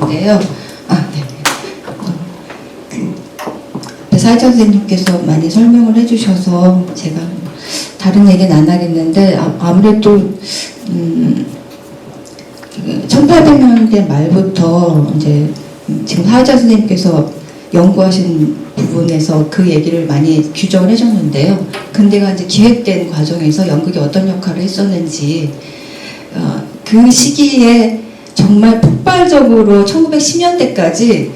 있는데요. 사회자 선생님께서 많이 설명을 해주셔서 제가 다른 얘기는 안 하겠는데 아무래도 1800년대 말부터 이제 지금 사회자 선생님께서 연구하신 부분에서 그 얘기를 많이 규정을 해줬는데요. 근대가 이제 기획된 과정에서 연극이 어떤 역할을 했었는지 그 시기에 정말 폭발적으로 1910년대까지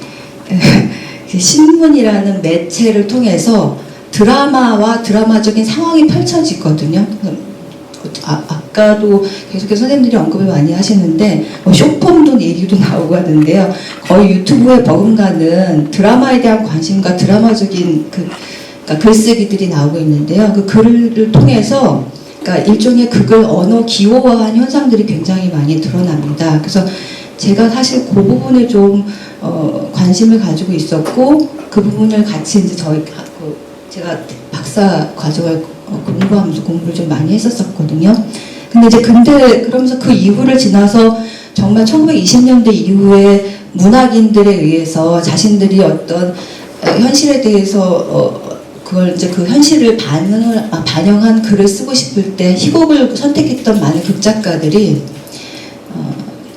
신문이라는 매체를 통해서 드라마와 드라마적인 상황이 펼쳐지거든요. 아까도 계속해서 선생님들이 언급을 많이 하시는데 쇼폼도 얘기도 나오고 하는데요. 거의 유튜브에 버금가는 드라마에 대한 관심과 드라마적인 그러니까 글쓰기들이 나오고 있는데요. 그 글을 통해서 그러니까 일종의 극을 언어 기호화한 현상들이 굉장히 많이 드러납니다. 그래서 제가 사실 그 부분에 좀 관심을 가지고 있었고 그 부분을 같이 이제 제가 박사 과정을 공부하면서 공부를 좀 많이 했었거든요. 근데 이제 그러면서 그 이후를 지나서 정말 1920년대 이후에 문학인들에 의해서 자신들이 어떤 현실에 대해서 그걸 이제 그 현실을 반영한 글을 쓰고 싶을 때 희곡을 선택했던 많은 극작가들이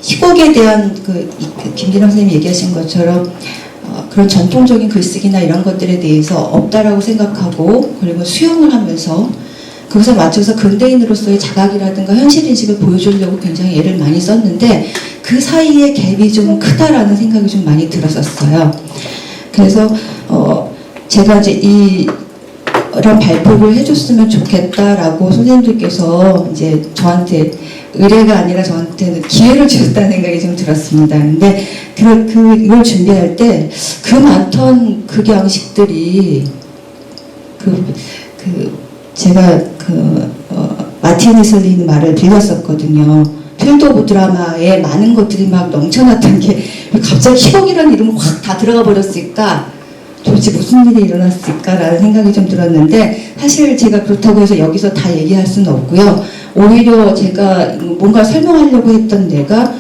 희곡에 대한 김진영 선생님이 얘기하신 것처럼 그런 전통적인 글쓰기나 이런 것들에 대해서 없다라고 생각하고 그리고 수용을 하면서 그것에 맞춰서 근대인으로서의 자각이라든가 현실인식을 보여주려고 굉장히 애를 많이 썼는데 그 사이에 갭이 좀 크다라는 생각이 좀 많이 들었었어요. 그래서 제가 이제 이런 발표를 해줬으면 좋겠다라고 선생님들께서 이제 저한테 의뢰가 아니라 저한테는 기회를 주셨다는 생각이 좀 들었습니다. 근데 이걸 준비할 때 그 많던 극양식들이 제가 마틴 이슬린 말을 빌렸었거든요. 필드 오브 드라마에 많은 것들이 막 넘쳐났던 게 갑자기 희곡이라는 이름을 확 다 들어가 버렸을까? 도대체 무슨 일이 일어났을까라는 생각이 좀 들었는데 사실 제가 그렇다고 해서 여기서 다 얘기할 수는 없고요. 오히려 제가 뭔가 설명하려고 했던 내가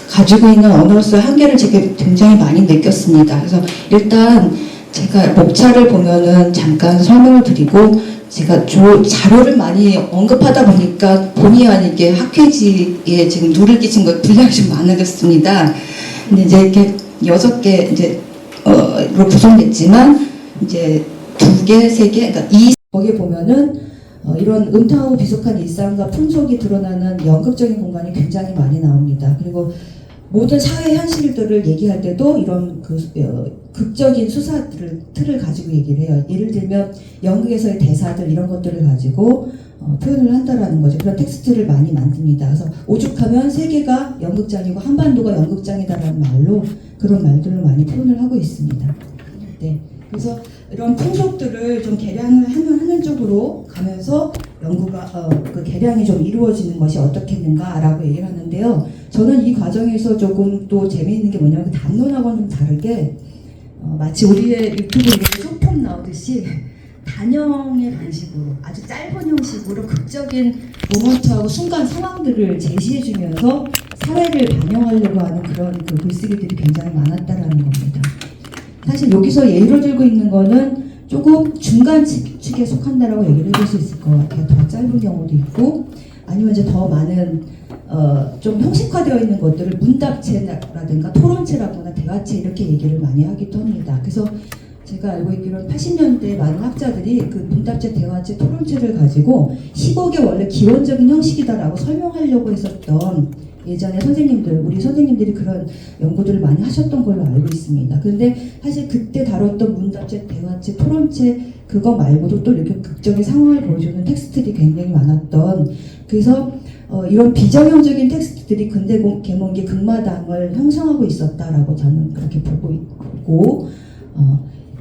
가지고 있는 언어로서의 한계를 제가 굉장히 많이 느꼈습니다. 그래서 일단 제가 목차를 보면은 잠깐 설명을 드리고 제가 자료를 많이 언급하다 보니까 본의 아니게 학회지에 지금 누를 끼친 것 분량이 좀 많아졌습니다. 근데 이제 이렇게 6개 이제 로 구성됐지만 이제 2개, 3개, 그러니까 거기에 보면은 이런 음탕하고 비속한 일상과 풍속이 드러나는 연극적인 공간이 굉장히 많이 나옵니다. 그리고 모든 사회 현실들을 얘기할 때도 이런 극적인 틀을 가지고 얘기를 해요. 예를 들면 연극에서의 대사들 이런 것들을 가지고 표현을 한다라는 거죠. 그런 텍스트를 많이 만듭니다. 그래서 오죽하면 세계가 연극장이고 한반도가 연극장이다라는 말로 그런 말들을 많이 표현을 하고 있습니다. 네, 그래서 이런 풍속들을 좀 개량을 하는 쪽으로 가면서 연구가 그 개량이 좀 이루어지는 것이 어떻겠는가라고 얘기를 하는데요. 저는 이 과정에서 조금 또 재미있는 게 뭐냐면 담론하고는 좀 다르게 마치 우리의 유튜브 이렇게 쇼폼 나오듯이 단영의 방식으로 아주 짧은 형식으로 극적인 모먼트하고 순간 상황들을 제시해주면서 사회를 반영하려고 하는 그런 글쓰기들이 굉장히 많았다라는 겁니다. 사실 여기서 예로 들고 있는 거는 조금 중간 측에 속한다라고 얘기를 해볼 수 있을 것 같아요. 더 짧은 경우도 있고 아니면 이제 더 많은 좀 형식화되어 있는 것들을 문답체라든가 토론체라거나 대화체 이렇게 얘기를 많이 하기도 합니다. 그래서 제가 알고 있기로는 80년대 많은 학자들이 그 문답체, 대화체, 토론체를 가지고 희곡의 원래 기원적인 형식이다라고 설명하려고 했었던 예전에 우리 선생님들이 그런 연구들을 많이 하셨던 걸로 알고 있습니다. 그런데 사실 그때 다뤘던 문답체, 대화체, 토론체 그거 말고도 또 이렇게 극적인 상황을 보여주는 텍스트들이 굉장히 많았던 그래서 이런 비정형적인 텍스트들이 근대 계몽기 극마당을 형성하고 있었다라고 저는 그렇게 보고 있고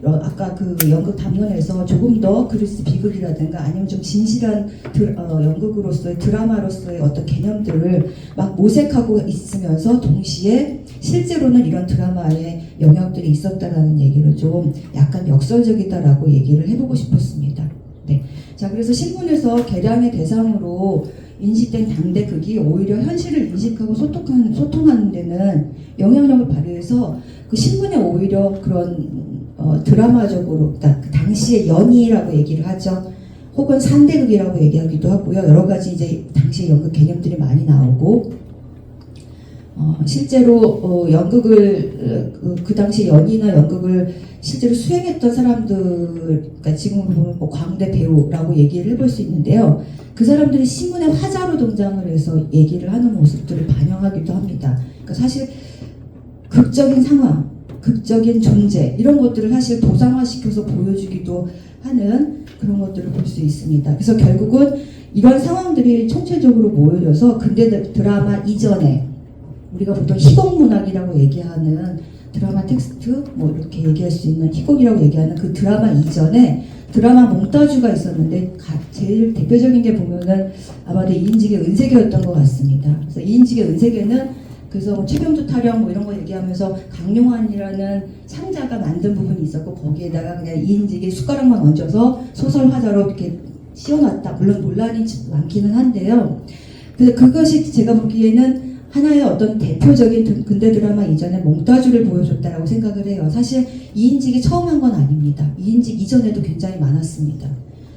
아까 그 연극 담론에서 조금 더 그리스 비극이라든가 아니면 좀 진실한 연극으로서의 드라마로서의 어떤 개념들을 막 모색하고 있으면서 동시에 실제로는 이런 드라마의 영역들이 있었다라는 얘기를 좀 약간 역설적이다라고 얘기를 해보고 싶었습니다. 네. 자, 그래서 신문에서 개량의 대상으로 인식된 당대극이 오히려 현실을 인식하고 소통하는 데는 영향력을 발휘해서 그 신문에 오히려 그런 드라마적으로, 그러니까 그 당시의 연의라고 얘기를 하죠. 혹은 산대극이라고 얘기하기도 하고요. 여러 가지 이제 당시의 연극 개념들이 많이 나오고, 실제로 연극을 그 당시 연희나 연극을 실제로 수행했던 사람들, 그러니까 지금 보면 뭐 광대 배우라고 얘기를 해볼 수 있는데요. 그 사람들이 신문에 화자로 등장을 해서 얘기를 하는 모습들을 반영하기도 합니다. 그러니까 사실 극적인 상황, 극적인 존재 이런 것들을 사실 도상화시켜서 보여주기도 하는 그런 것들을 볼 수 있습니다. 그래서 결국은 이런 상황들이 총체적으로 모여져서 근대 드라마 이전에 우리가 보통 희곡문학이라고 얘기하는 드라마 텍스트 뭐 이렇게 얘기할 수 있는 희곡이라고 얘기하는 그 드라마 이전에 드라마 몽따주가 있었는데 제일 대표적인 게 보면은 아마도 이인직의 은세계였던 것 같습니다. 그래서 이인직의 은세계는 그래서 뭐 최병주 타령 뭐 이런 거 얘기하면서 강용환이라는 창자가 만든 부분이 있었고 거기에다가 그냥 이인직이 숟가락만 얹어서 소설 화자로 이렇게 씌워놨다. 물론 논란이 많기는 한데요. 그래서 그것이 제가 보기에는 하나의 어떤 대표적인 근대 드라마 이전에 몽따주를 보여줬다라고 생각을 해요. 사실 이인직이 처음 한 건 아닙니다. 이인직 이전에도 굉장히 많았습니다.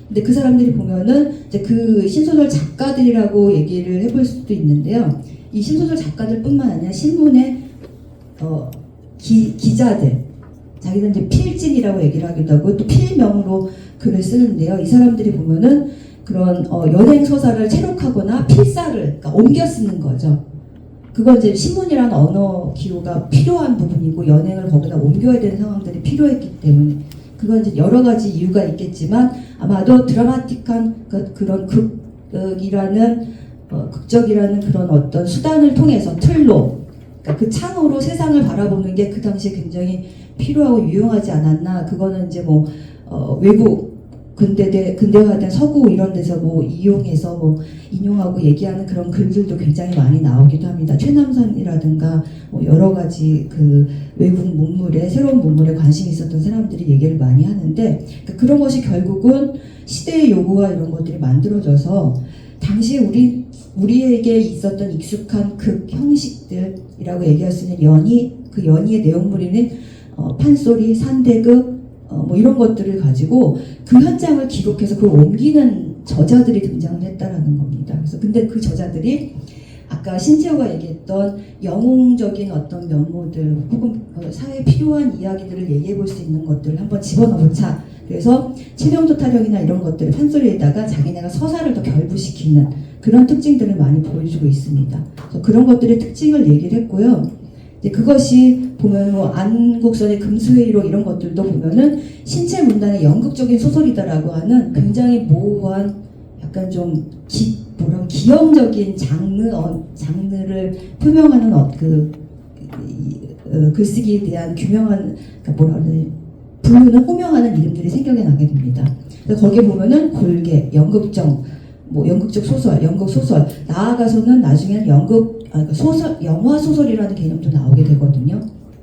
근데 그 사람들이 보면은 이제 그 신소설 작가들이라고 얘기를 해볼 수도 있는데요. 이 신소설 작가들뿐만 아니라 신문의 기자들, 자기는 이제 필진이라고 얘기를 하기도 하고 또 필명으로 글을 쓰는데요. 이 사람들이 보면은 그런 연행 서사를 체록하거나 필사를 그러니까 옮겨 쓰는 거죠. 그건 이제 신문이라는 언어 기호가 필요한 부분이고 연행을 거기다 옮겨야 되는 상황들이 필요했기 때문에 그건 이제 여러 가지 이유가 있겠지만 아마도 드라마틱한 그런 극적이라는 그런 어떤 수단을 통해서 틀로 그러니까 그 창으로 세상을 바라보는 게 그 당시에 굉장히 필요하고 유용하지 않았나. 그거는 이제 뭐 외국 근대화된 서구 이런 데서 뭐 이용해서 뭐 인용하고 얘기하는 그런 글들도 굉장히 많이 나오기도 합니다. 최남선이라든가 뭐 여러 가지 그 외국 문물에 새로운 문물에 관심이 있었던 사람들이 얘기를 많이 하는데 그러니까 그런 것이 결국은 시대의 요구와 이런 것들이 만들어져서 당시 우리에게 있었던 익숙한 극 형식들이라고 얘기할 수 있는 그 연희의 내용물이는 판소리, 산대극 뭐 이런 것들을 가지고 그 현장을 기록해서 그걸 옮기는 저자들이 등장을 했다라는 겁니다. 그래서 근데 그 저자들이 아까 신지호가 얘기했던 영웅적인 어떤 면모들 혹은 사회에 필요한 이야기들을 얘기해 볼 수 있는 것들을 한번 집어넣자. 그래서 최병도 타령이나 이런 것들을 판소리에다가 자기네가 서사를 더 결부시키는 그런 특징들을 많이 보여주고 있습니다. 그래서 그런 것들의 특징을 얘기를 했고요. 이제 그것이 보면 뭐 안국선의 금수회의록 이런 것들도 보면은 신체 문단의 연극적인 소설이다라고 하는 굉장히 모호한 약간 좀 기형적인 장르를 표명하는 글쓰기에 대한 규명한 그러니까 부르는 호명하는 이름들이 생각이 나게 됩니다. 그래서 거기에 보면은 골계, 연극적, 뭐 연극적 소설, 연극 소설, 나아가서는 나중에는 소설, 영화 소설이라는 개념도 나오게 되거든요.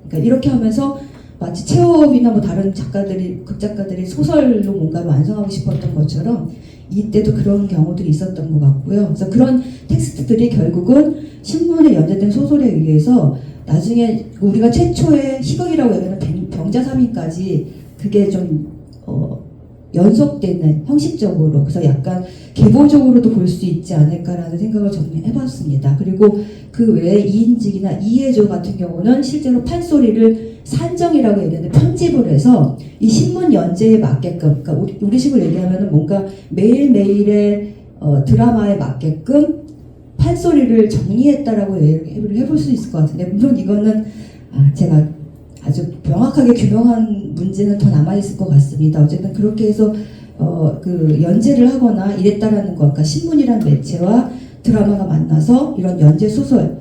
그러니까 이렇게 하면서 마치 체홉이나 뭐 다른 극작가들이 소설로 뭔가를 완성하고 싶었던 것처럼 이때도 그런 경우들이 있었던 것 같고요. 그래서 그런 텍스트들이 결국은 신문에 연재된 소설에 의해서 나중에 우리가 최초의 희극이라고 얘기하는 병자삼인까지 그게 좀 연속되는 형식적으로 그래서 약간 계보적으로도 볼 수 있지 않을까라는 생각을 저는 해봤습니다. 그리고 그 외에 이인직이나 이혜조 같은 경우는 실제로 판소리를 산정이라고 얘기하는데 편집을 해서 이 신문 연재에 맞게끔 그러니까 우리식으로 얘기하면 뭔가 매일매일의 드라마에 맞게끔 판소리를 정리했다라고 얘기를 해볼 수 있을 것 같은데 물론 이거는 제가 아주 명확하게 규명한 문제는 더 남아있을 것 같습니다. 어쨌든 그렇게 해서 그 연재를 하거나 이랬다라는 것, 그러니까 신문이란 매체와 드라마가 만나서 이런 연재 소설,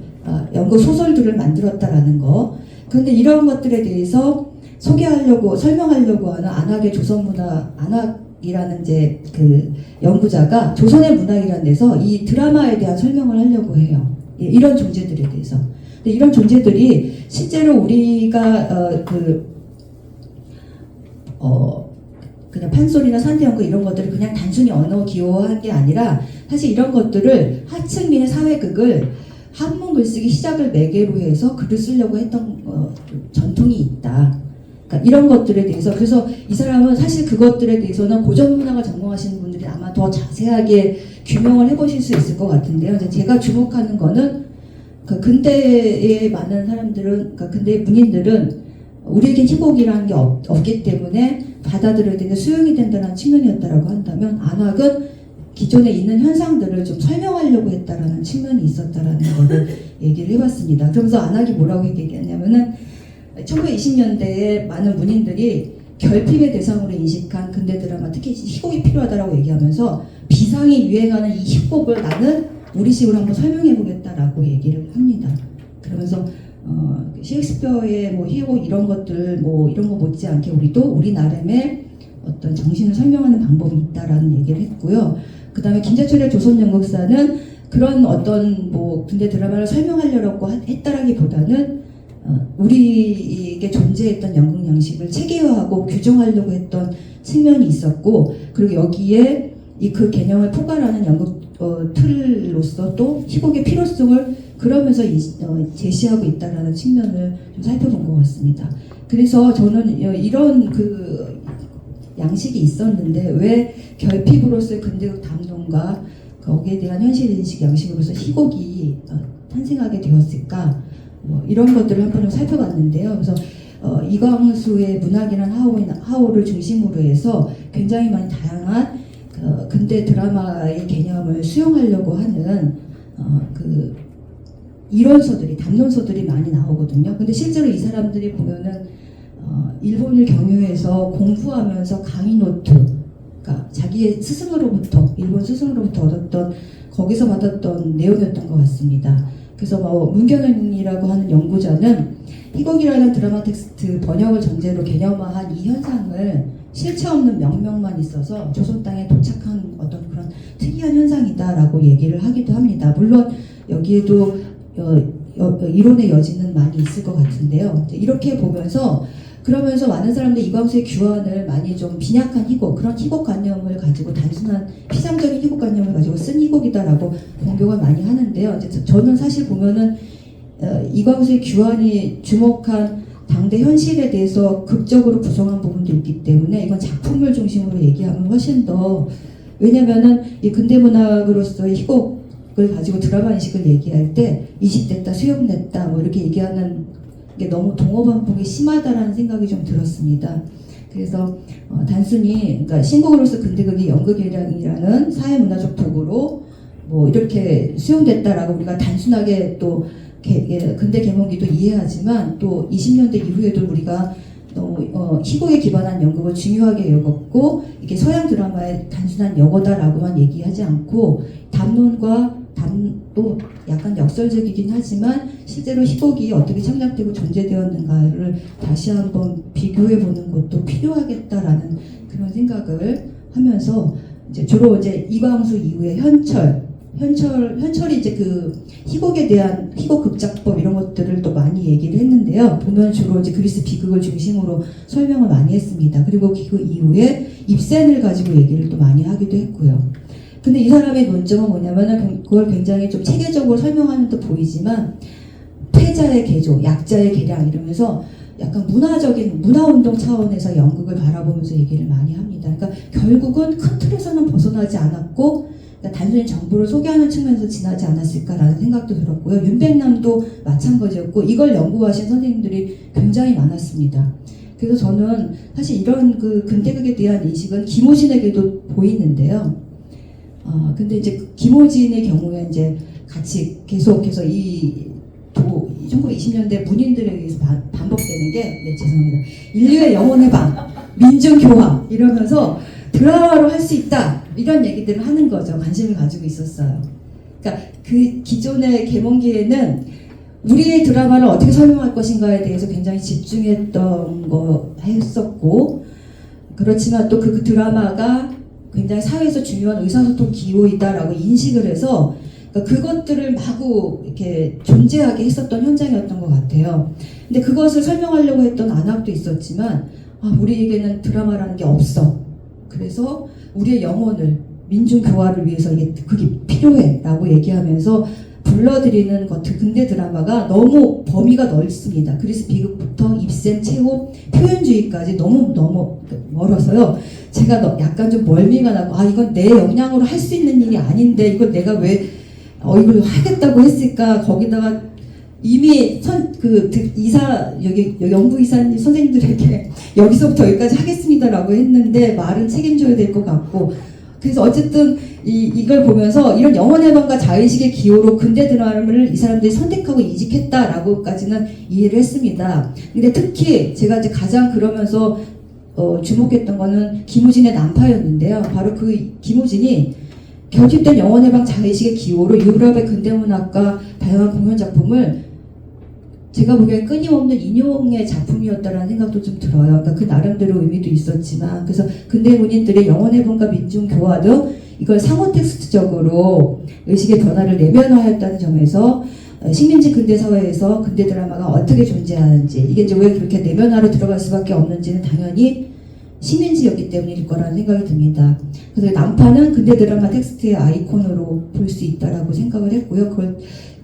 연극 소설들을 만들었다라는 거. 그런데 이런 것들에 대해서 설명하려고 하는 안학의 조선문화, 안학이라는 이제 그 연구자가 조선의 문학이라는 데서 이 드라마에 대한 설명을 하려고 해요. 이런 존재들에 대해서. 근데 이런 존재들이 실제로 우리가 그냥 판소리나 산대연극 이런 것들을 그냥 단순히 언어 기호화한 게 아니라 사실 이런 것들을 하층민의 사회극을 한문 글쓰기 시작을 매개로 해서 글을 쓰려고 했던 전통이 있다. 그러니까 이런 것들에 대해서 그래서 이 사람은 사실 그것들에 대해서는 고전 문학을 전공하시는 분들이 아마 더 자세하게 규명을 해보실 수 있을 것 같은데요. 이제 제가 주목하는 거는 그 근대의 많은 사람들은 그러니까 근대 문인들은 우리에겐 희곡이라는 게 없기 때문에 받아들여야 되는 수용이 된다는 측면이었다라고 한다면 안학은 기존에 있는 현상들을 좀 설명하려고 했다라는 측면이 있었다라는 거를 얘기를 해봤습니다. 그러면서 안학이 뭐라고 얘기했냐면은 1920년대에 많은 문인들이 결핍의 대상으로 인식한 근대 드라마, 특히 희곡이 필요하다라고 얘기하면서 비상이 유행하는 이 희곡을 나는 우리식으로 한번 설명해보겠다라고 얘기를 합니다. 그러면서 셰익스피어의 뭐 희곡 이런 것들 뭐 이런 거 못지않게 우리도 우리 나름의 어떤 정신을 설명하는 방법이 있다라는 얘기를 했고요. 그 다음에 김재철의 조선연극사는 그런 어떤 뭐 근대 드라마를 설명하려고 했다라기보다는 우리에게 존재했던 연극 양식을 체계화하고 규정하려고 했던 측면이 있었고, 그리고 여기에 그 개념을 포괄하는 연극 틀로서 또 희곡의 필요성을 그러면서 제시하고 있다라는 측면을 좀 살펴본 것 같습니다. 그래서 저는 이런 그 양식이 있었는데 왜 결핍으로서의 근대극 담론과 거기에 대한 현실인식 양식으로서 희곡이 탄생하게 되었을까, 뭐 이런 것들을 한번 좀 살펴봤는데요. 그래서 이광수의 문학이란 하오를 중심으로 해서 굉장히 많이 다양한 근대 드라마의 개념을 수용하려고 하는 그 이론서들이 담론서들이 많이 나오거든요. 근데 실제로 이 사람들이 보면은 일본을 경유해서 공부하면서 강의 노트, 그러니까 자기의 스승으로부터 일본 스승으로부터 얻었던 거기서 받았던 내용이었던 것 같습니다. 그래서 뭐 문경현이라고 하는 연구자는 희곡이라는 드라마 텍스트 번역을 전제로 개념화한 이 현상을 실체 없는 명명만 있어서 조선 땅에 도착한 어떤 그런 특이한 현상이다라고 얘기를 하기도 합니다. 물론 여기에도 이론의 여지는 많이 있을 것 같은데요. 이렇게 보면서 그러면서 많은 사람들이 이광수의 규환을 많이 좀 빈약한 희곡, 그런 희곡관념을 가지고 단순한 피상적인 희곡관념을 가지고 쓴 희곡이다라고 공격을 많이 하는데요. 저는 사실 보면은 이광수의 규환이 주목한 당대 현실에 대해서 극적으로 구성한 부분도 있기 때문에 이건 작품을 중심으로 얘기하면 훨씬 더, 왜냐면은 이 근대문학으로서의 희곡을 가지고 드라마 인식을 얘기할 때 이식됐다, 수용됐다 뭐 이렇게 얘기하는 게 너무 동어반복이 심하다라는 생각이 좀 들었습니다. 그래서 단순히 그러니까 신곡으로서 근대극이 연극이라는 사회문화적 도구로 뭐 이렇게 수용됐다라고 우리가 단순하게 또 근대 계몽기도 이해하지만 또 20년대 이후에도 우리가 너무 희곡에 기반한 연극을 중요하게 여겼고 이게 서양 드라마의 단순한 여거다라고만 얘기하지 않고 담론과 또 약간 역설적이긴 하지만 실제로 희곡이 어떻게 창작되고 존재되었는가를 다시 한번 비교해보는 것도 필요하겠다라는 그런 생각을 하면서 이제 주로 이제 이광수 이후에 현철이 이제 그 희곡에 대한 희곡 극작법 이런 것들을 또 많이 얘기를 했는데요. 보면 주로 이제 그리스 비극을 중심으로 설명을 많이 했습니다. 그리고 그 이후에 입센을 가지고 얘기를 또 많이 하기도 했고요. 근데 이 사람의 논점은 뭐냐면은 그걸 굉장히 좀 체계적으로 설명하는 듯 보이지만 패자의 개조, 약자의 개량 이러면서 약간 문화적인 문화운동 차원에서 연극을 바라보면서 얘기를 많이 합니다. 그러니까 결국은 큰 틀에서는 벗어나지 않았고 그러니까 단순히 정부를 소개하는 측면에서 지나지 않았을까라는 생각도 들었고요. 윤백남도 마찬가지였고 이걸 연구하신 선생님들이 굉장히 많았습니다. 그래서 저는 사실 이런 그 근대극에 대한 인식은 김호진에게도 보이는데요. 근데 이제 김호진의 경우에 이제 같이 계속해서 이 1920년대 문인들에 의해서 반복되는 게, 네, 죄송합니다. 인류의 영혼의 방, 민중교화 이러면서 드라마로 할 수 있다 이런 얘기들을 하는 거죠. 관심을 가지고 있었어요. 그러니까 그 기존의 계몽기에는 우리의 드라마를 어떻게 설명할 것인가에 대해서 굉장히 집중했던 거 했었고, 그렇지만 또 그 드라마가 굉장히 사회에서 중요한 의사소통 기호이다라고 인식을 해서 그러니까 그것들을 마구 이렇게 존재하게 했었던 현장이었던 것 같아요. 근데 그것을 설명하려고 했던 안학도 있었지만 우리에게는 드라마라는 게 없어. 그래서 우리의 영혼을 민중 교화를 위해서 이게 그게 필요해라고 얘기하면서 불러들이는 것들 근대 드라마가 너무 범위가 넓습니다. 그래서 비극부터 입생, 체호, 표현주의까지 너무 멀어서요. 제가 약간 좀 멀미가 나고 이건 내 역량으로 할 수 있는 일이 아닌데 이걸 내가 왜 이걸 하겠다고 했을까. 거기다가 이미 이사 여기 연구 이사님 선생님들에게 여기서부터 여기까지 하겠습니다라고 했는데 말은 책임져야 될 것 같고. 그래서 어쨌든 이걸 보면서 이런 영혼의 방과 자의식의 기호로 근대 드라마를 이 사람들이 선택하고 이직했다라고까지는 이해를 했습니다. 근데 특히 제가 이제 가장 그러면서 주목했던 거는 김우진의 난파였는데요. 바로 그 김우진이 결집된 영혼의 방 자의식의 기호로 유럽의 근대문학과 다양한 공연 작품을 제가 보기엔 끊임없는 인용의 작품이었다라는 생각도 좀 들어요. 그러니까 그 나름대로 의미도 있었지만, 그래서 근대 문인들의 영혼의 분과 민중 교화 등 이걸 상호 텍스트적으로 의식의 변화를 내면화했다는 점에서 식민지 근대 사회에서 근대 드라마가 어떻게 존재하는지, 이게 이제 왜 그렇게 내면화로 들어갈 수밖에 없는지는 당연히 식민지였기 때문일 거라는 생각이 듭니다. 그래서 난파는 근대 드라마 텍스트의 아이콘으로 볼 수 있다라고 생각을 했고요.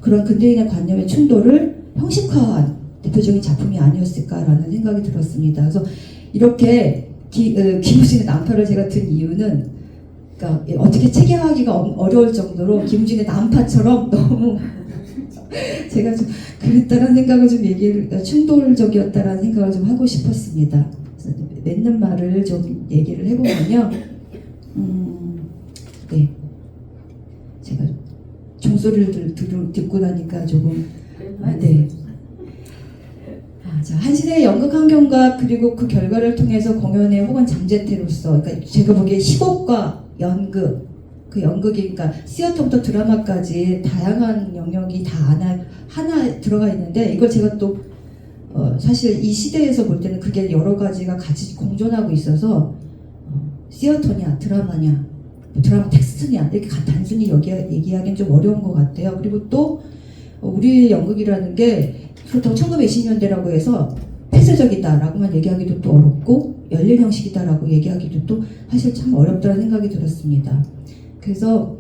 그런 근대인의 관념의 충돌을 형식화한 대표적인 작품이 아니었을까라는 생각이 들었습니다. 그래서 이렇게 김우진의 난파를 제가 든 이유는, 그러니까 어떻게 체계화하기가 어려울 정도로 김우진의 난파처럼 너무 제가 좀 그랬다는 생각을 좀 충돌적이었다라는 생각을 좀 하고 싶었습니다. 맺는 말을 좀 얘기를 해보면요. 네. 제가 종소리를 듣고 나니까 조금 네. 자, 한 시대의 연극 환경과 그리고 그 결과를 통해서 공연의 혹은 잠재태로서, 그러니까 제가 보기에 희곡과 연극, 그 연극이 그러니까 시어터부터 드라마까지 다양한 영역이 다 하나 들어가 있는데, 이걸 제가 또 사실 이 시대에서 볼 때는 그게 여러 가지가 같이 공존하고 있어서 시어터냐 드라마냐 드라마 텍스트냐 이렇게 단순히 얘기하기는 좀 어려운 것 같아요. 그리고 또 우리 연극이라는 게 그렇다고 1920년대라고 해서 폐쇄적이다라고만 얘기하기도 또 어렵고 열린 형식이다라고 얘기하기도 또 사실 참 어렵다는 생각이 들었습니다. 그래서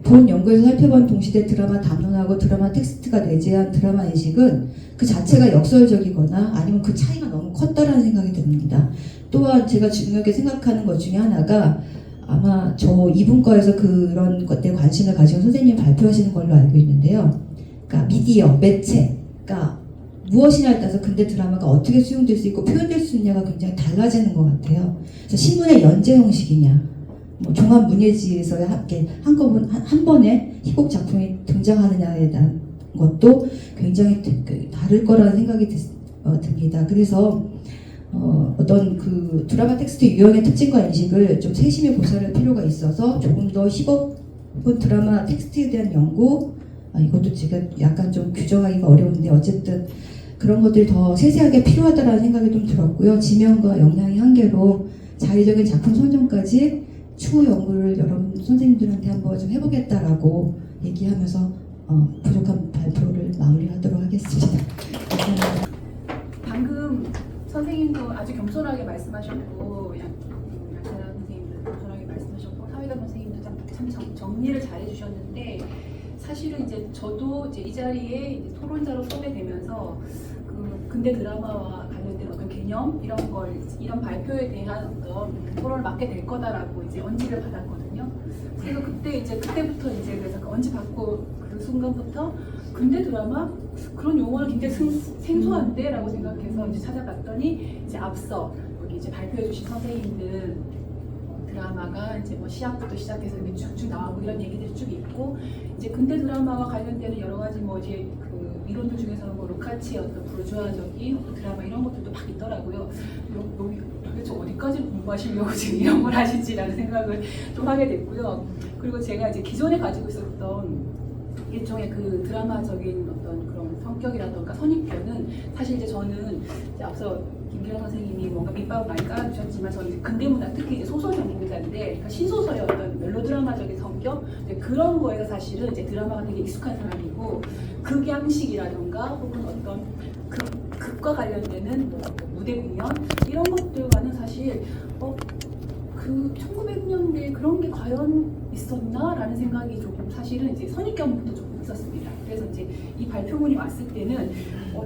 본 연구에서 살펴본 동시대 드라마 담론하고 드라마 텍스트가 내재한 드라마 인식은 그 자체가 역설적이거나 아니면 그 차이가 너무 컸다라는 생각이 듭니다. 또한 제가 중요하게 생각하는 것 중에 하나가, 아마 저 이분과에서 그런 것에 관심을 가지고 선생님이 발표하시는 걸로 알고 있는데요. 그러니까 미디어, 매체, 그러니까 무엇이냐에 따라서 근대 드라마가 어떻게 수용될 수 있고 표현될 수 있냐가 굉장히 달라지는 것 같아요. 그래서 신문의 연재 형식이냐, 종합 문예지에서 함께 한 번에 희곡 작품이 등장하느냐에 대한 것도 굉장히 다를 거라는 생각이 듭니다. 그래서 어떤 그 드라마 텍스트 유형의 특징과 인식을 좀 세심히 고찰할 필요가 있어서 조금 더 희곡 혹은 드라마 텍스트에 대한 연구, 이것도 지금 약간 좀 규정하기가 어려운데 어쨌든 그런 것들이 더 세세하게 필요하다라는 생각이 좀 들었고요. 지명과 역량의 한계로 자의적인 작품 선정까지 추후 연구를 여러분 선생님들한테 한번 좀 해보겠다라고 얘기하면서 부족한 발표를 마무리하도록 하겠습니다. 감사합니다. 방금 선생님도 아주 겸손하게 말씀하셨고, 양찬 선생님도 겸손하게 말씀하셨고, 사회자 선생님도 참 정리를 잘 해주셨는데, 사실은 이제 저도 이제 이 자리에 이제 토론자로 섭외되면서 그 근대 드라마와 관련된 어떤 개념 이런 발표에 대한 어떤 토론을 맡게 될 거다라고 이제 언지를 받았거든요. 그래서 그때부터 이제 그래서 그 언지 받고 그 순간부터 근대 드라마 그런 용어는 굉장히 생소한데라고 생각해서 이제 찾아봤더니 이제 앞서 여기 이제 발표해주신 선생님들 드라마가 이제 뭐 시작부터 시작해서 이렇게 쭉쭉 나오고 이런 얘기들이 쭉 있고, 이제 근대 드라마와 관련되는 여러 가지 뭐 이제 그 이론들 중에서는 뭐 루카치의 어떤 부르주아적인 드라마 이런 것들도 막 있더라고요. 여기 도대체 어디까지 공부하시려고 지금 이런 걸 하실지라는 생각을 좀 하게 됐고요. 그리고 제가 이제 기존에 가지고 있었던 일종의 그 드라마적인 어떤 그런 성격이라던가 선입견은, 사실 이제 저는 이제 앞서 김기란 선생님이 뭔가 밑밥을 많이 깔아주셨지만 저는 이제 근대문학, 특히 이제 소설 전공자인데, 그러니까 신소설의 어떤 멜로드라마적인 성격, 그런 거에서 사실은 이제 드라마가 되게 익숙한 사람이고, 극양식이라던가 혹은 어떤 극과 관련되는 뭐 무대 공연 이런 것들과는 사실 그 1900년대에 그런 게 과연 있었나라는 생각이 조금 사실은 이제 선입견부터 조금 있었습니다. 그래서 이제 이 발표문이 왔을 때는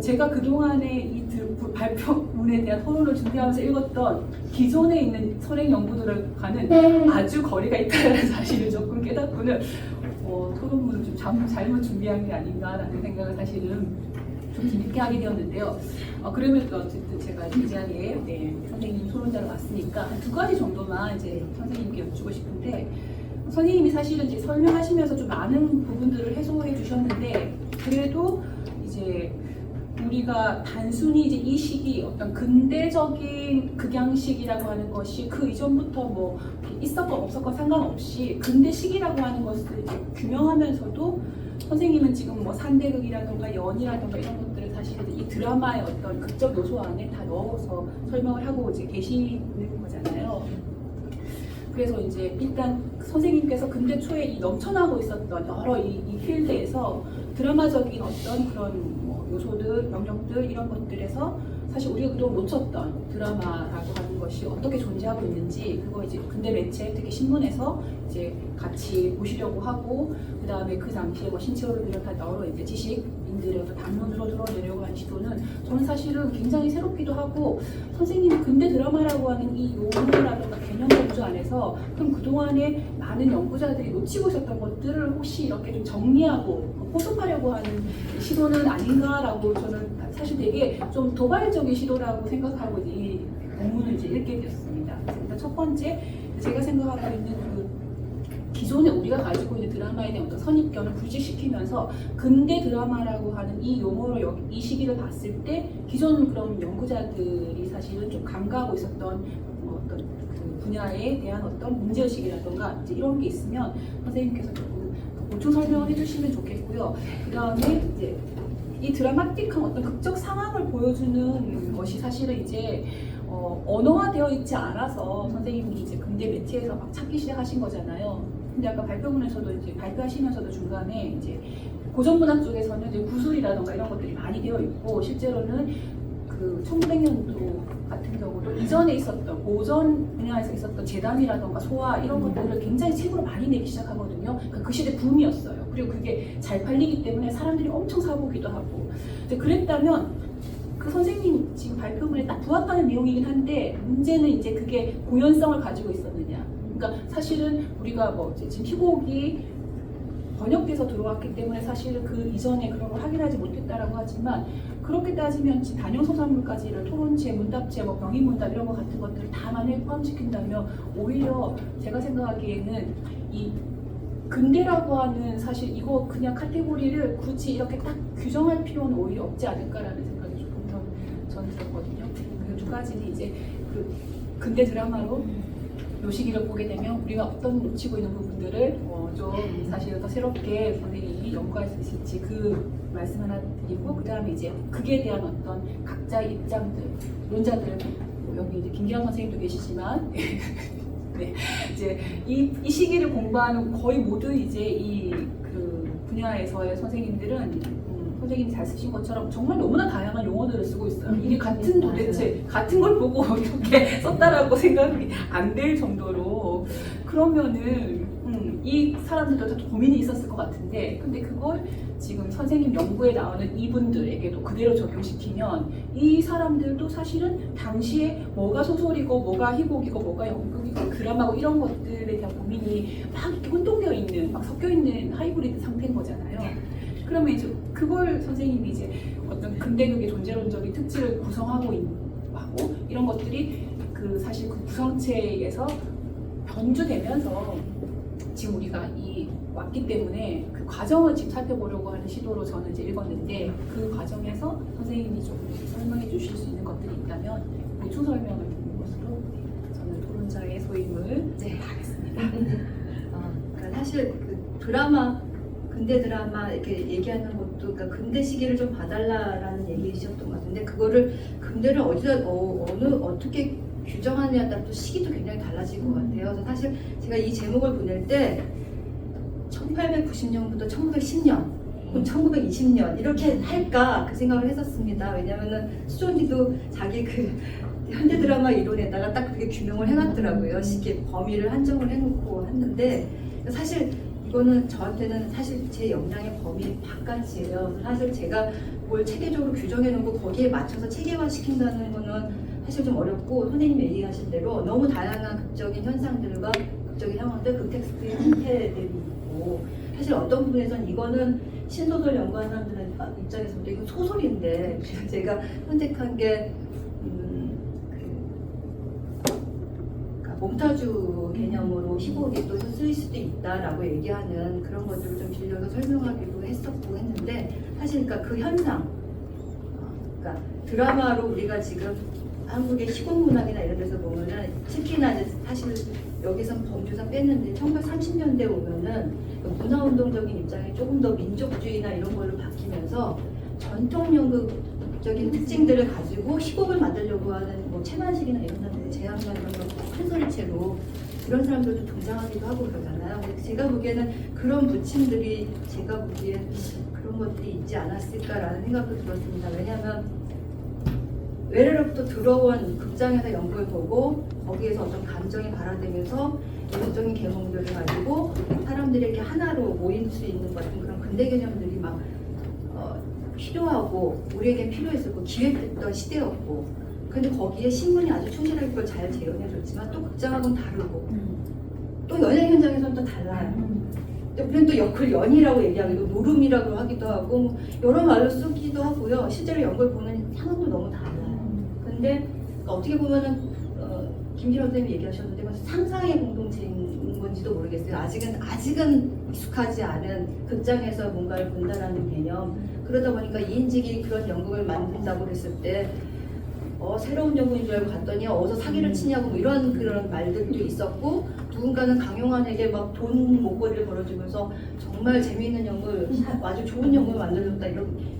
제가 그동안에 이 발표문에 대한 토론을 준비하면서 읽었던 기존에 있는 선행 연구들과는 아주 거리가 있다는 사실을 조금 깨닫고는 토론문을 좀 잘못 준비한 게 아닌가라는 생각을 사실은 좀 뒤늦게 하게 되었는데요. 그러면서 어쨌든 제가 이 자리에 선생님 토론자로 왔으니까 한 2가지 정도만 이제 선생님께 여쭈고 싶은데, 선생님이 사실은 이제 설명하시면서 좀 많은 부분들을 해소해 주셨는데, 그래도 이제 우리가 단순히 이제 이 시기 어떤 근대적인 극양식이라고 하는 것이 그 이전부터 뭐 있었건 없었건 상관없이 근대 시기라고 하는 것을 이제 규명하면서도, 선생님은 지금 뭐 산대극이라든가 연이라든가 이런 것들을 사실 이 드라마의 어떤 극적 요소 안에 다 넣어서 설명을 하고 이제 계시는 거잖아요. 그래서 이제 일단 선생님께서 근대 초에 이 넘쳐나고 있었던 여러 이 필드에서 드라마적인 어떤 그런 뭐 요소들, 영역들 이런 것들에서 사실 우리가 그동안 놓쳤던 드라마라고 하는 것이 어떻게 존재하고 있는지, 그거 이제 근대 매체, 특히 신문에서 이제 같이 보시려고 하고, 그 다음에 그 당시에 뭐 신채호를 비롯한 여러 이제 지식인들의 어떤 담론으로 들어내려고 하는 시도는 저는 사실은 굉장히 새롭기도 하고, 선생님이 근대 드라마라고 하는 이 용어라든가 개념 공조 안에서 그럼 그동안에 많은 연구자들이 놓치고 있었던 것들을 혹시 이렇게 좀 정리하고 포섭하려고 하는 시도는 아닌가라고 저는 사실 되게 좀 도발적인 시도라고 생각하고 이 본문을 이제 읽게 되었습니다. 일단 첫 번째, 제가 생각하고 있는 그 기존에 우리가 가지고 있는 드라마에 대한 어떤 선입견을 불식시키면서 근대 드라마라고 하는 이 용어를 이 시기를 봤을 때 기존 그런 연구자들이 사실은 좀 간과하고 있었던 어떤 그 분야에 대한 어떤 문제의식이라던가 이제 이런 게 있으면 선생님께서 조금 보충 설명을 해주시면 좋겠고요. 그 다음에 이제 이 드라마틱한 어떤 극적 상황을 보여주는 것이 사실은 이제 언어화되어 있지 않아서 선생님이 이제 근대 매체에서 막 찾기 시작하신 거잖아요. 근데 아까 발표문에서도 이제 발표하시면서도 중간에 이제 고전문학 쪽에서는 이제 구술이라던가 이런 것들이 많이 되어 있고, 실제로는 그 1900년도 같은 경우도 이전에 있었던 고전 분야에서 있었던 재단이라던가 소화 이런 것들을 굉장히 책으로 많이 내기 시작하거든요. 그러니까 그 시대 붐이었어요. 그리고 그게 잘 팔리기 때문에 사람들이 엄청 사보기도 하고. 이제 그랬다면 그 선생님 지금 발표문에 딱 부합하는 내용이긴 한데, 문제는 이제 그게 고연성을 가지고 있었느냐. 그러니까 사실은 우리가 뭐 이제 지금 희곡이 번역돼서 들어왔기 때문에 사실은 그 이전에 그런 걸 확인하지 못했다라고 하지만, 그렇게 따지면 지금 단용소설물까지를 토론체, 문답체, 뭐 병인문답 이런 거 같은 것들을 다 만약에 포함시킨다면 오히려 제가 생각하기에는 이 근대라고 하는 사실 이거 그냥 카테고리를 굳이 이렇게 딱 규정할 필요는 오히려 없지 않을까라는 생각이 조금 저는 들었거든요. 그 2가지는 이제 그 근대 드라마로 요 시기를 보게 되면 우리가 어떤 놓치고 있는 부분들을 좀 사실 더 새롭게 선생님이 연구할 수 있을지 그 말씀 하나 드리고, 그 다음에 이제 그에 대한 어떤 각자의 입장들, 논자들, 여기 이제 김기환 선생님도 계시지만 네, 이제 이 시기를 공부하는 거의 모든 이제 이 그 분야에서의 선생님들은 선생님이 잘 쓰신 것처럼 정말 너무나 다양한 용어들을 쓰고 있어요. 이게 같은 도대체 같은 걸 보고 어떻게 썼다라고 생각이 안 될 정도로, 그러면은 이 사람들도 다 고민이 있었을 것 같은데, 근데 그걸 지금 선생님 연구에 나오는 이분들에게도 그대로 적용시키면 이 사람들도 사실은 당시에 뭐가 소설이고 뭐가 희곡이고 뭐가 연극이고 드라마고 이런 것들에 대한 고민이 막 이렇게 혼동되어 있는, 막 섞여 있는 하이브리드 상태인 거잖아요. 그러면 이제 그걸 선생님이 이제 어떤 근대극의 존재론적인 특질을 구성하고 하고 이런 것들이 그 사실 그 구성체에서 변주되면서 지금 우리가 왔기 때문에 그 과정을 지금 살펴보려고 하는 시도로 저는 이제 읽었는데, 그 과정에서 선생님이 좀 설명해 주실 수 있는 것들이 있다면 보충 설명을 드리는 것으로 저는 토론자의 소임을 하겠습니다. 그러니까 사실 그 드라마, 근대 드라마 이렇게 얘기하는 것도, 그러니까 근대 시기를 좀 봐달라라는 얘기이셨던 것 같은데, 그거를 근대를 어떻게 규정하느냐에 따라 또 시기도 굉장히 달라질 것 같아요. 그래서 사실 제가 이 제목을 보낼 때 1890년부터 1910년, 그럼 1920년 이렇게 할까 그 생각을 했었습니다. 왜냐면은 수존이도 자기 그 현대 드라마 이론에다가 딱 그렇게 규명을 해놨더라고요. 쉽게 범위를 한정을 해놓고 했는데 사실 이거는 저한테는 사실 제 역량의 범위 바깥이에요. 사실 제가 뭘 체계적으로 규정해놓고 거기에 맞춰서 체계화시킨다는 거는 사실 좀 어렵고 선생님이 얘기하신 대로 너무 다양한 극적인 현상들과 극적인 상황들, 그 텍스트의 형태들이 있고 사실 어떤 부분에서는 이거는 신소설 연구하는 사람들은 입장에서도 이건 소설인데 제가 선택한 게 몽타주 개념으로 희곡이 또 쓰일 수도 있다라고 얘기하는 그런 것들을 좀 빌려서 설명하기도 했었고 했는데 사실 그러니까 그 현상, 그러니까 드라마로 우리가 지금 한국의 희곡 문학이나 이런 데서 보면은 특히나 이제 사실 여기선 범주상 뺐는데 1930년대 오면은 그 문화운동적인 입장이 조금 더 민족주의나 이런 걸로 바뀌면서 전통 연극적인 특징들을 가지고 희곡을 만들려고 하는 뭐 최만식이나 이런 사람들 제한관 이런 거 큰 소리체로 그런 사람들도 등장하기도 하고 그러잖아요. 근데 제가 보기에는 그런 부침들이 제가 보기엔 그런 것들이 있지 않았을까라는 생각도 들었습니다. 왜냐하면 외래로부터 들어온 극장에서 연극을 보고 거기에서 어떤 감정이 발화되면서 예술적인 계몽들을 가지고 사람들이 이렇게 하나로 모일 수 있는 것 같은 그런 근대 개념들이 막 필요하고 우리에게 필요했었고 기획됐던 시대였고 근데 거기에 신문이 아주 충실하게 그걸 잘 재현해줬지만 또 극장하고는 다르고 또 연예 현장에서는 또 달라요. 우리는 또 그 연이라고 얘기하기도 노름이라고 하기도 하고 뭐 여러 말로 쓰기도 하고요. 실제로 연극을 보는 상황도 너무 달라요. 근데 어떻게 보면은 김진호 선생님이 얘기하셨는데 상상의 공동체인 건지도 모르겠어요. 아직은 익숙하지 않은 극장에서 뭔가를 본다라는 개념. 그러다 보니까 이인직이 그런 연극을 만든다고 그랬을 때 새로운 연극인 줄 알고 갔더니 어디서 사기를 치냐고 뭐 이런 그런 말들도 있었고 누군가는 강용환에게 막 돈 목걸이를 걸어주면서 정말 재미있는 연극을 아주 좋은 연극을 만들어줬다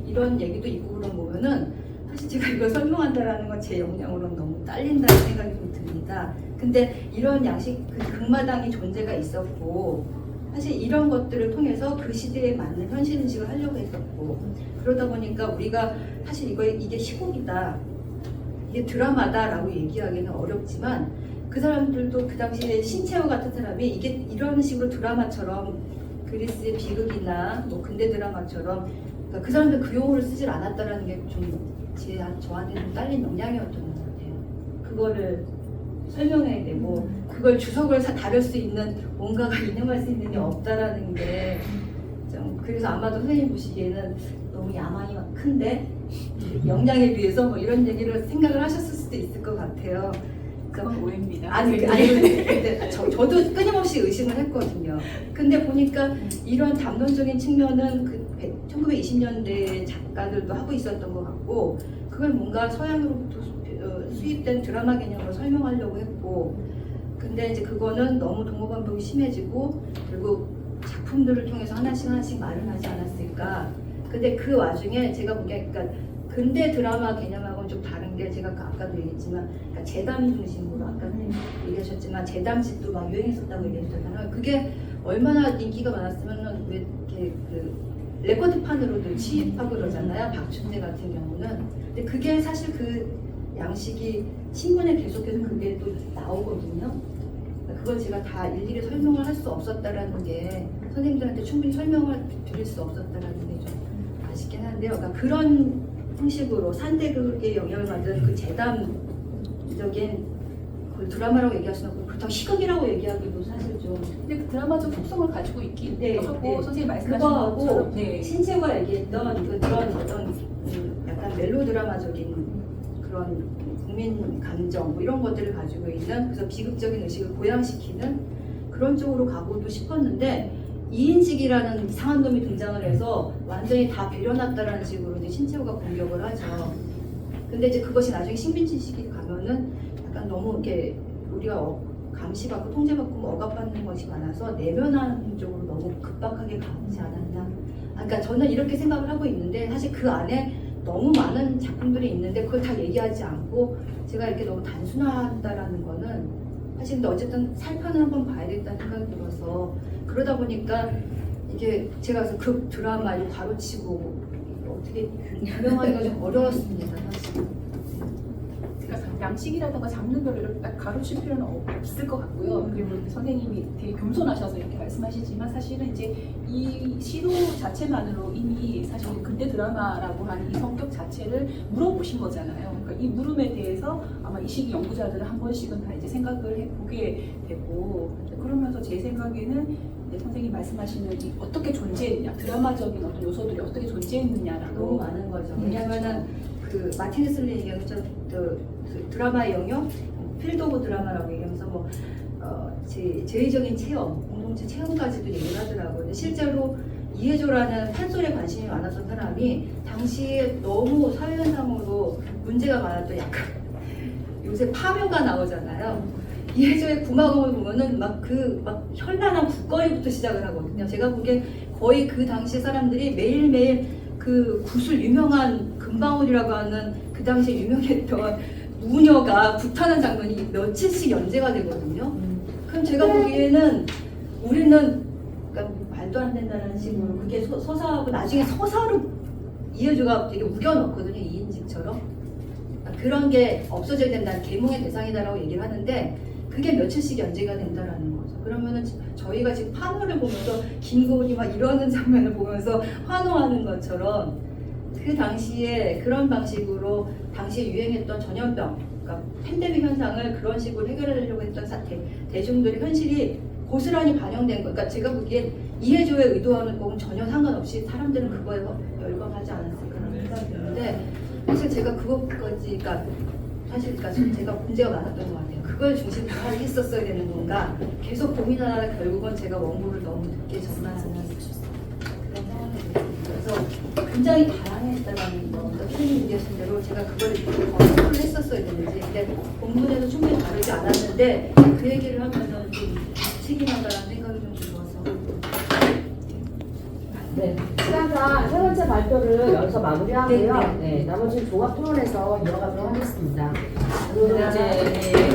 이런 얘기도 있고 그런 보면은 사실 제가 이걸 설명한다라는 건 제 역량으로는 너무 딸린다는 생각이 좀 듭니다. 근데 이런 양식 그 극마당이 존재가 있었고 사실 이런 것들을 통해서 그 시대에 맞는 현실 인식을 하려고 했었고 그러다 보니까 우리가 사실 이게 희곡이다 이게 드라마다라고 얘기하기는 어렵지만 그 사람들도 그 당시에 신채호 같은 사람이 이게 이런 식으로 드라마처럼 그리스의 비극이나 뭐 근대 드라마처럼 그러니까 그 사람들 그 용어를 쓰질 않았다라는 게 좀 저한테 좀 딸린 역량이었던 것 같아요. 그거를 설명해야 되고 그걸 주석을 다룰 수 있는 뭔가가 인용할 수 있는 게 없다라는 게 좀 그래서 아마도 선생님 보시기에는 너무 야망이 큰데 역량에 비해서 뭐 이런 얘기를 생각을 하셨을 수도 있을 것 같아요. 그건 오해입니다. 근데 저도 끊임없이 의심을 했거든요. 근데 보니까 이런 담론적인 측면은 그 1920년대 작가들도 하고 있었던 것 같고 그걸 뭔가 서양으로부터 수입된 드라마 개념으로 설명하려고 했고 근데 이제 그거는 너무 동호반복이 심해지고 그리고 작품들을 통해서 하나씩 말을 하지 않았을까. 근데 그 와중에 제가 보기에 그러니까 근대 드라마 개념하고는 좀 다른 게 제가 아까도 얘기했지만 그러니까 재담 중심으로 아까 얘기하셨지만 재담집도 막 유행했었다고 얘기하셨잖아요. 그게 얼마나 인기가 많았으면은 왜 이렇게 그 레코드판으로도 취입하고 그러잖아요. 박춘대 같은 경우는. 근데 그게 사실 그 양식이 신문에 계속해서 그게 또 나오거든요. 그걸 제가 다 일일이 설명을 할 수 없었다라는 게 선생님들한테 충분히 설명을 드릴 수 없었다라는 게 좀 아쉽긴 한데요. 그러니까 그런 형식으로 산대극의 영향을 받은 그 재담적인 그 드라마라고 얘기하시는 거 그렇다고 희극이라고 얘기하기도 사실 좀 근데 그 드라마적 속성을 가지고 있기도 하고 선생님 말씀하신 그거하고 것처럼 네. 신채가 얘기했던 그런 어떤 약간 멜로드라마적인 그런 국민 감정 뭐 이런 것들을 가지고 있는 그래서 비극적인 의식을 고양시키는 그런 쪽으로 가고도 싶었는데 이인식이라는 이상한 놈이 등장을 해서 완전히 다 배려놨다라는 식으로 이제 신채호가 공격을 하죠. 근데 이제 그것이 나중에 신빈치 시기 가면은 약간 너무 이렇게 우리가 감시받고 통제받고 뭐 억압받는 것이 많아서 내면하는 쪽으로 너무 급박하게 가지 않았나. 그러니까 저는 이렇게 생각을 하고 있는데 사실 그 안에 너무 많은 작품들이 있는데 그걸 다 얘기하지 않고 제가 이렇게 너무 단순화한다라는 거는 사실 근데 어쨌든 살편을 한번 봐야 겠다는 생각이 들어서 그러다 보니까 이게 제가 그래서 극 드라마 이거 가로치고 어떻게 규명하기가 좀 어려웠습니다 사실. 제가 양식이라든가 장르별로 이렇게 딱 가로칠 필요는 없을 것 같고요. 그리고 선생님이 되게 겸손하셔서 이렇게 말씀하시지만 사실은 이제 이 시도 자체만으로 이미 사실 근대 드라마라고 하는 이 성격 자체를 물어보신 거잖아요. 그러니까 이 물음에 대해서 아마 이 시기 연구자들은 한 번씩은 다 이제 생각을 해보게 되고, 그러면서 제 생각에는 이제 선생님 말씀하시는 이 어떻게 존재했냐, 드라마적인 어떤 요소들이 어떻게 너무 존재했느냐라고. 많은 거죠. 왜냐하면은 그 마틴 슬리 얘기하면서 그 드라마의 영역, 필드 오브 드라마라고 얘기하면서 뭐 제의적인 체험, 공동체 체험까지도 얘기를 하더라고요. 근데 실제로 이해조라는 판소리에 관심이 많았던 사람이 당시에 너무 사회현상으로 문제가 많았던 약간 요새 파묘가 나오잖아요. 이해조의 구마금을 보면은 막 현란한 국거리부터 시작을 하거든요. 제가 보기엔 거의 그 당시 사람들이 매일매일 그 구슬 유명한 금방울이라고 하는 그 당시에 유명했던 무녀가 굿하는 장면이 며칠씩 연재가 되거든요. 그럼 제가 보기에는 우리는 그러니까 말도 안 된다는 식으로 그게 서사하고 나중에 서사로 이해주가 되게 우겨넣거든요. 이인직처럼. 그런 게 없어져야 된다는 계몽의 대상이다라고 얘기를 하는데 그게 며칠씩 연재가 된다라는 거죠. 그러면은 저희가 지금 판호를 보면서 김고은이 막 이러는 장면을 보면서 환호하는 것처럼 그 당시에 그런 방식으로 당시에 유행했던 전염병, 그러니까 팬데믹 현상을 그런 식으로 해결하려고 했던 대중들의 현실이 고스란히 반영된 거. 그러니까 제가 보기엔 이해조의 의도하는 거는 전혀 상관없이 사람들은 그거에 열광하지 않았을까라는 생각이 드는데 사실 제가 그것까지, 그러니까 사실 제가 문제가 많았던 것 같아요. 그걸 중심으로 했었어야 되는 건가 계속 고민하다가 결국은 제가 원고를 너무 늦게 전환하는 그런 상황이 됐습니다. 그래서 굉장히 다양했다라는 거, 선생님 얘기하신 대로 제가 그걸 검토를 했었어야 되는지, 근데 본문에도 충분히 다루지 않았는데 그 얘기를 하면은 좀 책임하다라는 생각이 좀 들어서. 네, 시간상 세 번째 발표를 여기서 마무리하고요. 네, 네. 네, 나머지 종합 토론에서 이어가도록 하겠습니다. 그리고 이제